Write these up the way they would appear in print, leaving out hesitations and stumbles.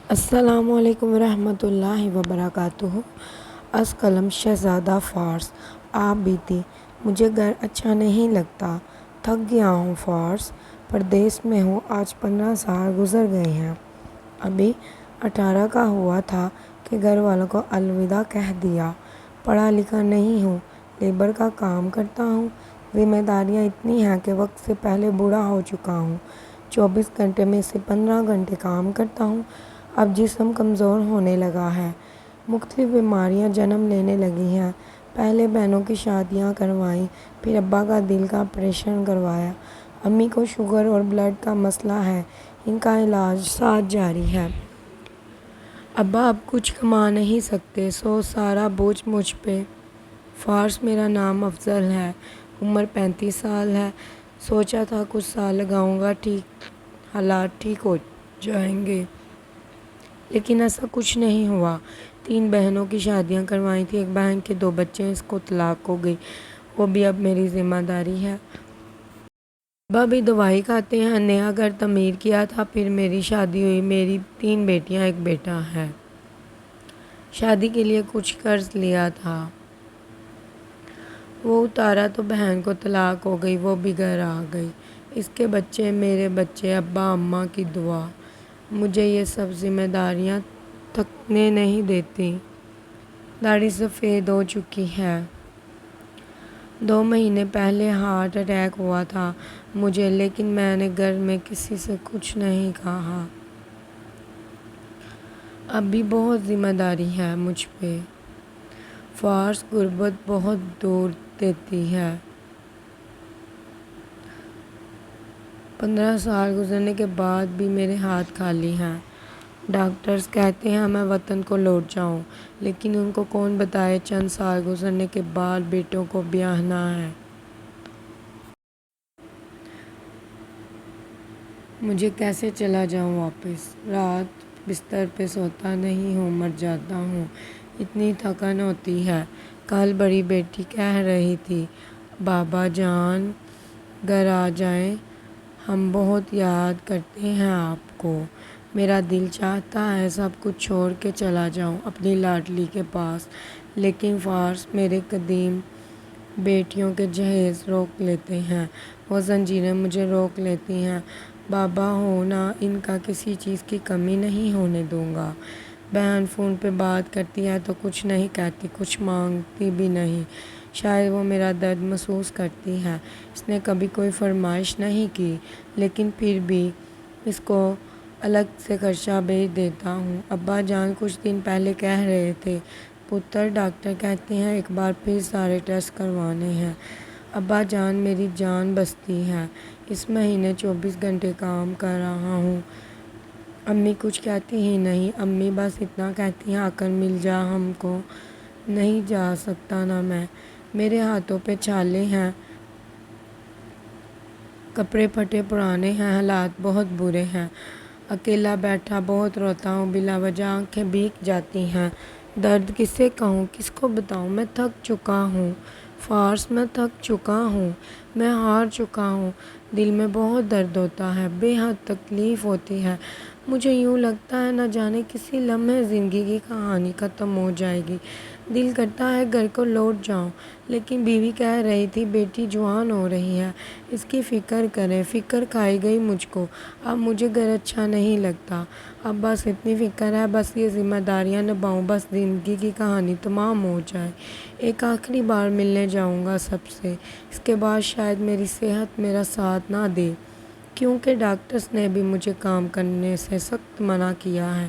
السلام علیکم ورحمۃ اللہ وبرکاتہ۔ از قلم شہزادہ فارس آپ بیتی مجھے گھر اچھا نہیں لگتا، تھک گیا ہوں فارس، پردیس میں ہوں آج 15 سال گزر گئے ہیں۔ ابھی 18 کا ہوا تھا کہ گھر والوں کو الوداع کہہ دیا۔ پڑھا لکھا نہیں ہوں، لیبر کا کام کرتا ہوں، ذمہ داریاں اتنی ہیں کہ وقت سے پہلے بوڑھا ہو چکا ہوں۔ 24 گھنٹے میں سے 15 گھنٹے کام کرتا ہوں۔ اب جسم کمزور ہونے لگا ہے، مختلف بیماریاں جنم لینے لگی ہیں۔ پہلے بہنوں کی شادیاں کروائیں، پھر ابا کا دل کا آپریشن کروایا۔ امی کو شوگر اور بلڈ کا مسئلہ ہے، ان کا علاج ساتھ جاری ہے۔ ابا اب کچھ کما نہیں سکتے، سو سارا بوجھ مجھ پہ۔ فارس میرا نام افضل ہے، عمر 35 سال ہے۔ سوچا تھا کچھ سال لگاؤں گا، حالات ٹھیک ہو جائیں گے، لیکن ایسا کچھ نہیں ہوا۔ 3 بہنوں کی شادیاں کروائی تھیں، ایک بہن کے 2 بچے ہیں، اس کو طلاق ہو گئی، وہ بھی اب میری ذمہ داری ہے۔ ابا بھی دوائی کھاتے ہیں۔ نیا گھر تعمیر کیا تھا، پھر میری شادی ہوئی، میری 3 بیٹیاں، ایک بیٹا ہے۔ شادی کے لیے کچھ قرض لیا تھا، وہ اتارا تو بہن کو طلاق ہو گئی، وہ بھی گھر آ گئی۔ اس کے بچے، میرے بچے، ابا اماں کی دعا، مجھے یہ سب ذمہ داریاں تھکنے نہیں دیتی۔ داڑھی سفید ہو چکی ہے۔ 2 مہینے پہلے ہارٹ اٹیک ہوا تھا مجھے، لیکن میں نے گھر میں کسی سے کچھ نہیں کہا۔ اب بھی بہت ذمہ داری ہے مجھ پہ۔ فارس غربت بہت دور دیتی ہے۔ 15 سال گزرنے کے بعد بھی میرے ہاتھ خالی ہیں۔ ڈاکٹرز کہتے ہیں میں وطن کو لوٹ جاؤں، لیکن ان کو کون بتائے چند سال گزرنے کے بعد بیٹوں کو بیاہنا ہے۔ مجھے کیسے چلا جاؤں واپس؟ رات بستر پہ سوتا نہیں ہوں، مر جاتا ہوں، اتنی تھکن ہوتی ہے۔ کل بڑی بیٹی کہہ رہی تھی، بابا جان گھر آ جائیں، ہم بہت یاد کرتے ہیں آپ کو۔ میرا دل چاہتا ہے سب کچھ چھوڑ کے چلا جاؤں اپنی لاڈلی کے پاس، لیکن فارس میرے قدیم بیٹیوں کے جہیز روک لیتے ہیں، وہ زنجیریں مجھے روک لیتی ہیں۔ بابا ہونا ان کا کسی چیز کی کمی نہیں ہونے دوں گا۔ بہن فون پہ بات کرتی ہے تو کچھ نہیں کہتی، کچھ مانگتی بھی نہیں۔ شاید وہ میرا درد محسوس کرتی ہے، اس نے کبھی کوئی فرمائش نہیں کی، لیکن پھر بھی اس کو الگ سے خرچہ بھیج دیتا ہوں۔ ابا جان کچھ دن پہلے کہہ رہے تھے، پتر ڈاکٹر کہتے ہیں ایک بار پھر سارے ٹیسٹ کروانے ہیں۔ ابا جان میری جان بستی ہے، اس مہینے 24 گھنٹے کام کر رہا ہوں۔ امی کچھ کہتی ہی نہیں، امی بس اتنا کہتی ہیں آ کر مل جا ہم کو۔ نہیں جا سکتا نا میں، میرے ہاتھوں پہ چھالے ہیں، کپڑے پھٹے پرانے ہیں، حالات بہت برے ہیں۔ اکیلا بیٹھا بہت روتا ہوں، بلا وجہ آنکھیں بھیگ جاتی ہیں۔ درد کسے کہوں، کس کو بتاؤں، میں تھک چکا ہوں فارس، میں تھک چکا ہوں، میں ہار چکا ہوں۔ دل میں بہت درد ہوتا ہے، بے حد تکلیف ہوتی ہے۔ مجھے یوں لگتا ہے نہ جانے کسی لمحے زندگی کی کہانی ختم ہو جائے گی۔ دل کرتا ہے گھر کو لوٹ جاؤں، لیکن بیوی کہہ رہی تھی بیٹی جوان ہو رہی ہے، اس کی فکر کریں۔ فکر کھائی گئی مجھ کو، اب مجھے گھر اچھا نہیں لگتا۔ اب بس اتنی فکر ہے، بس یہ ذمہ داریاں نبھاؤں، بس زندگی کی کہانی تمام ہو جائے۔ ایک آخری بار ملنے جاؤں گا سب سے، اس کے بعد شاید میری صحت میرا ساتھ نہ دے، کیونکہ ڈاکٹرز نے بھی مجھے کام کرنے سے سخت منع کیا ہے۔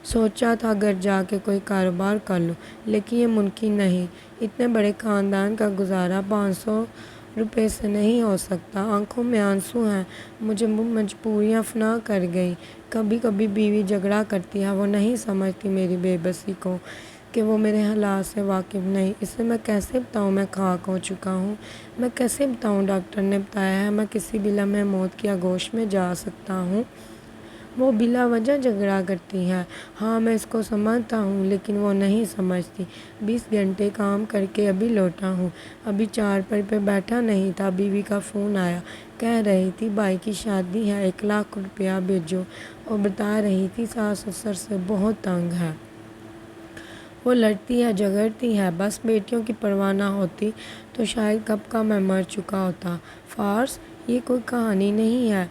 سوچا تھا گھر جا کے کوئی کاروبار کر لوں، لیکن یہ ممکن نہیں، اتنے بڑے خاندان کا گزارا 500 روپے سے نہیں ہو سکتا۔ آنکھوں میں آنسو ہیں، مجھے مجبوریاں فنا کر گئی۔ کبھی کبھی بیوی جھگڑا کرتی ہے، وہ نہیں سمجھتی میری بے بسی کو، کہ وہ میرے حالات سے واقف نہیں۔ اسے میں کیسے بتاؤں میں خاک ہو چکا ہوں، میں کیسے بتاؤں ڈاکٹر نے بتایا ہے میں کسی بھی لمحے موت کی آغوش میں جا سکتا ہوں۔ وہ بلا وجہ جھگڑا کرتی ہے، ہاں میں اس کو سمجھتا ہوں، لیکن وہ نہیں سمجھتی۔ 20 گھنٹے کام کر کے ابھی لوٹا ہوں، ابھی چارپائی پہ بیٹھا نہیں تھا، بیوی کا فون آیا، کہہ رہی تھی بھائی کی شادی ہے، 1 لاکھ روپیہ بھیجو۔ اور بتا رہی تھی ساس سسر سے بہت تنگ ہے، وہ لڑتی ہے جھگڑتی ہے، بس بیٹیوں کی پرواہ نہ ہوتی تو شاید کب کا میں مر چکا ہوتا۔ فارس، یہ کوئی کہانی نہیں ہے،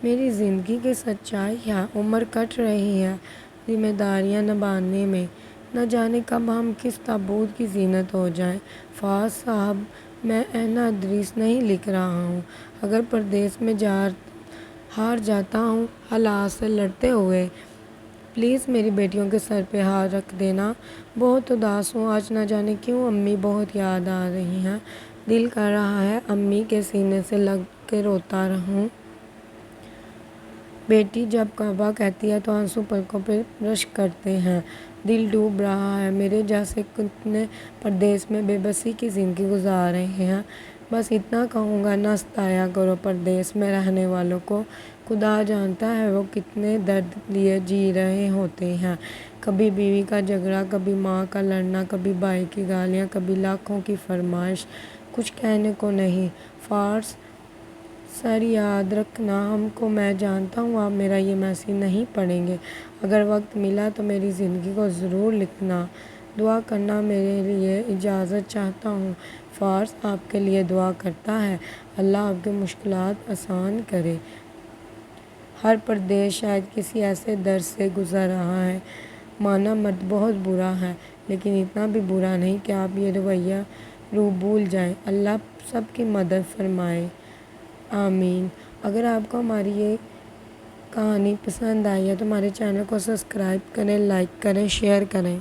میری زندگی کی سچائی ہے۔ عمر کٹ رہی ہے ذمہ داریاں نبھانے میں، نہ جانے کب ہم کس تابوت کی زینت ہو جائیں۔ فارس صاحب، میں اینا ادریس نہیں لکھ رہا ہوں۔ اگر پردیس میں ہار جاتا ہوں حالات سے لڑتے ہوئے، پلیز میری بیٹیوں کے سر پہ ہاتھ رکھ دینا۔ بہت اداس ہوں آج، نہ جانے کیوں امی بہت یاد آ رہی ہیں، دل کر رہا ہے امی کے سینے سے لگ کے روتا رہوں۔ بیٹی جب کعبہ کہتی ہے تو آنسو پلکوں پہ رشک کرتے ہیں، دل ڈوب رہا ہے۔ میرے جیسے کتنے پردیس میں بے بسی کی زندگی گزار رہے ہیں۔ بس اتنا کہوں گا، نہ ستایا کرو پردیس میں رہنے والوں کو، خدا جانتا ہے وہ کتنے درد لیے جی رہے ہوتے ہیں۔ کبھی بیوی کا جھگڑا، کبھی ماں کا لڑنا، کبھی بھائی کی گالیاں، کبھی لاکھوں کی فرمائش، کچھ کہنے کو نہیں۔ فارس سر، یاد رکھنا ہم کو، میں جانتا ہوں آپ میرا یہ میسیج نہیں پڑھیں گے، اگر وقت ملا تو میری زندگی کو ضرور لکھنا، دعا کرنا میرے لیے، اجازت چاہتا ہوں۔ فارس آپ کے لیے دعا کرتا ہے، اللہ آپ کی مشکلات آسان کرے۔ ہر پردیس شاید کسی ایسے دور سے گزر رہا ہے، مانا مرد بہت برا ہے، لیکن اتنا بھی برا نہیں کہ آپ یہ روح بھول جائیں۔ اللہ سب کی مدد فرمائے، آمین۔ اگر آپ کو ہماری یہ کہانی پسند آئی ہے تو ہمارے چینل کو سبسکرائب کریں، لائک کریں، شیئر کریں۔